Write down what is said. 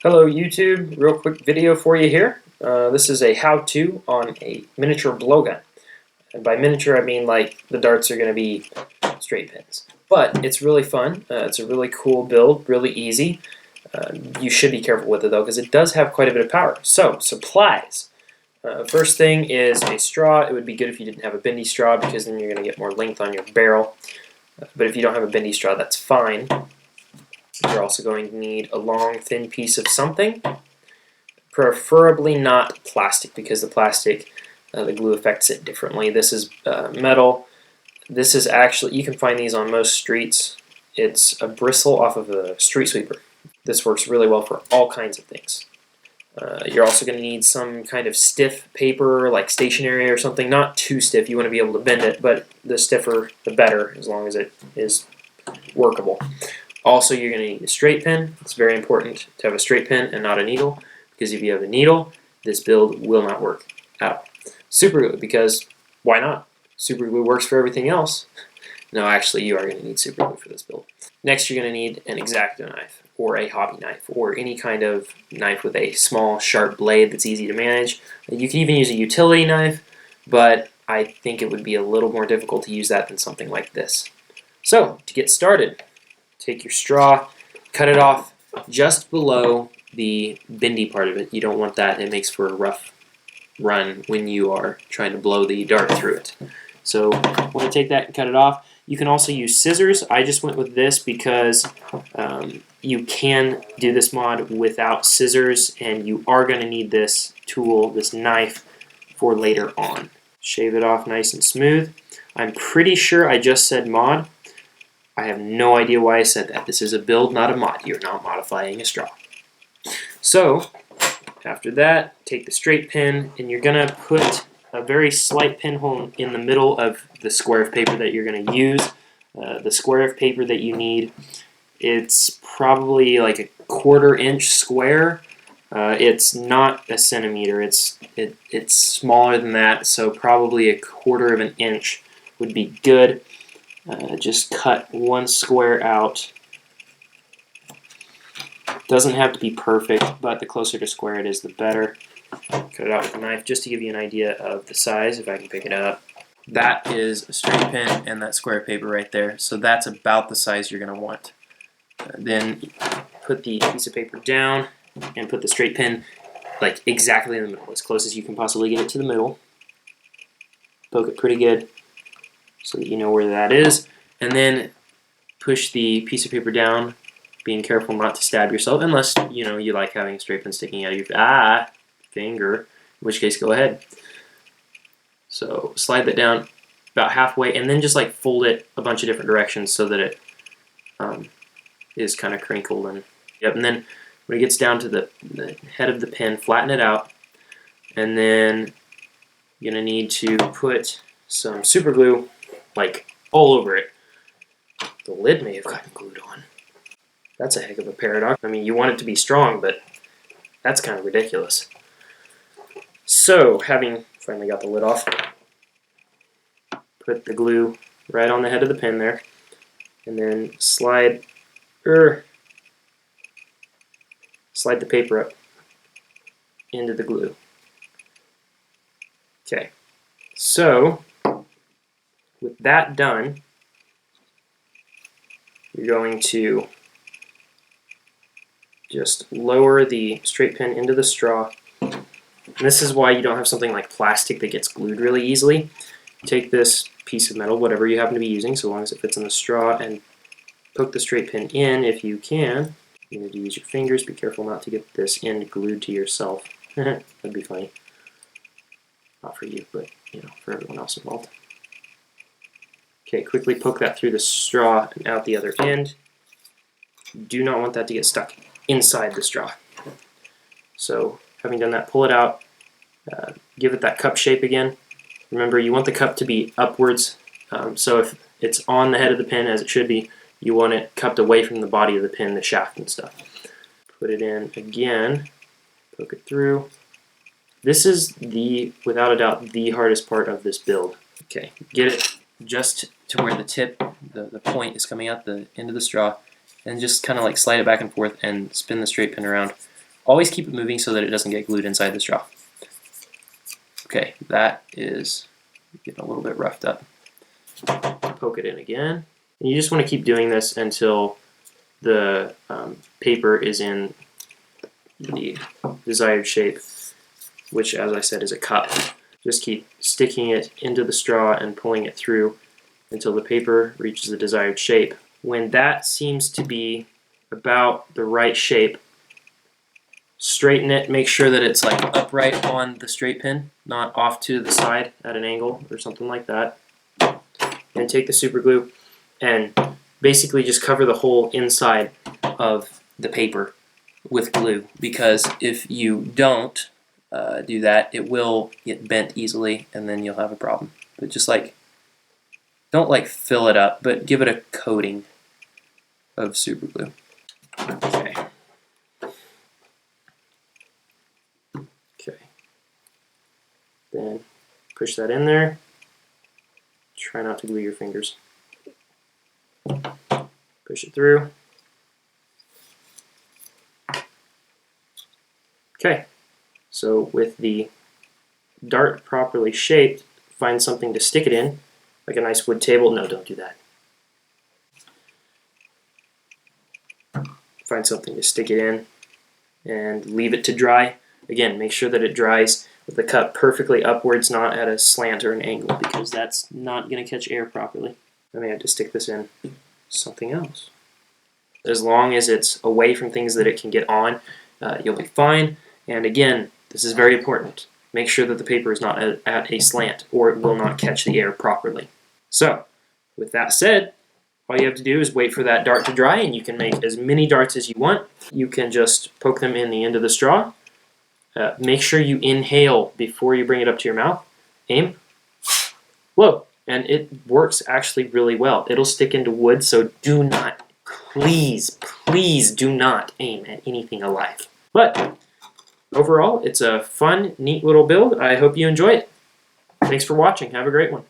Hello YouTube, real quick video for you here. This is a how-to on a miniature blowgun. And by miniature I mean like the darts are going to be straight pins. But it's really fun, it's a really cool build, really easy. You should be careful with it though because it does have quite a bit of power. So, supplies. First thing is a straw. It would be good if you didn't have a bendy straw because then you're going to get more length on your barrel. But if you don't have a bendy straw, that's fine. You're also going to need a long, thin piece of something, preferably not plastic because the plastic, the glue affects it differently. This is metal. This is actually, you can find these on most streets. It's a bristle off of a street sweeper. This works really well for all kinds of things. You're also going to need some kind of stiff paper, like stationery or something. Not too stiff, you want to be able to bend it, but the stiffer the better, as long as it is workable. Also, you're going to need a straight pin. It's very important to have a straight pin and not a needle, because if you have a needle, this build will not work at all. Super glue, because why not? Super glue works for everything else. No, actually, you are going to need super glue for this build. Next, you're going to need an X-Acto knife, or a hobby knife, or any kind of knife with a small, sharp blade that's easy to manage. You can even use a utility knife, but I think it would be a little more difficult to use that than something like this. So, to get started, take your straw, cut it off just below the bendy part of it. You don't want that. It makes for a rough run when you are trying to blow the dart through it. So when you take that and cut it off, you can also use scissors. I just went with this because you can do this mod without scissors, and you are going to need this tool, this knife, for later on. Shave it off nice and smooth. I'm pretty sure I just said mod. I have no idea why I said that. This is a build, not a mod. You're not modifying a straw. So, after that, take the straight pin, and you're going to put a very slight pinhole in the middle of the square of paper that you're going to use. The square of paper that you need, it's probably like a 1/4 inch square. It's not a centimeter. It's smaller than that, so probably 1/4 of an inch would be good. Just cut one square out. Doesn't have to be perfect, but the closer to square it is, the better. Cut it out with a knife just to give you an idea of the size, if I can pick it up. That is a straight pin and that square paper right there, so that's about the size you're going to want. Then put the piece of paper down and put the straight pin like exactly in the middle, as close as you can possibly get it to the middle. Poke it pretty good so that you know where that is, and then push the piece of paper down, being careful not to stab yourself, unless you like having a straight pin sticking out of your finger, in which case go ahead. So slide that down about halfway, and then just like fold it a bunch of different directions so that it is kind of crinkled. And then when it gets down to the head of the pin, flatten it out, and then you're going to need to put some super glue like all over it. The lid may have gotten glued on. That's a heck of a paradox. I mean, you want it to be strong, but that's kind of ridiculous. So, having finally got the lid off, put the glue right on the head of the pin there, and then slide the paper up into the glue. Okay, so with that done, you're going to just lower the straight pin into the straw. And this is why you don't have something like plastic that gets glued really easily. Take this piece of metal, whatever you happen to be using, so long as it fits in the straw, and poke the straight pin in if you can. You need to use your fingers. Be careful not to get this end glued to yourself. That'd be funny. Not for you, but for everyone else involved. Okay, quickly poke that through the straw and out the other end. You do not want that to get stuck inside the straw. So, having done that, pull it out, give it that cup shape again. Remember, you want the cup to be upwards, so if it's on the head of the pin, as it should be, you want it cupped away from the body of the pin, the shaft and stuff. Put it in again, poke it through. This is without a doubt, the hardest part of this build. Okay, get it just to where the tip, the point is coming out the end of the straw, and just kind of like slide it back and forth and spin the straight pin around always keep it moving so that it doesn't get glued inside the straw. Okay, that is getting a little bit roughed up. Poke it in again. And you just want to keep doing this until the paper is in the desired shape, which, as I said, is a cup. Just keep sticking it into the straw and pulling it through until the paper reaches the desired shape. When that seems to be about the right shape, straighten it. Make sure that it's like upright on the straight pin, not off to the side at an angle or something like that. And take the super glue and basically just cover the whole inside of the paper with glue, because if you don't do that, it will get bent easily and then you'll have a problem. But just like, don't like fill it up, but give it a coating of super glue. Okay. Okay. Then push that in there. Try not to glue your fingers. Push it through. Okay, so with the dart properly shaped, find something to stick it in, like a nice wood table. No, don't do that. Find something to stick it in and leave it to dry. Again, make sure that it dries with the cup perfectly upwards, not at a slant or an angle, because that's not going to catch air properly. I may have to stick this in something else. As long as it's away from things that it can get on, you'll be fine. And again, this is very important. Make sure that the paper is not at a slant, or it will not catch the air properly. So, with that said, all you have to do is wait for that dart to dry, and you can make as many darts as you want. You can just poke them in the end of the straw. Make sure you inhale before you bring it up to your mouth. Aim. Whoa. And it works actually really well. It'll stick into wood, so do not, please do not aim at anything alive. But overall, it's a fun, neat little build. I hope you enjoy it. Thanks for watching. Have a great one.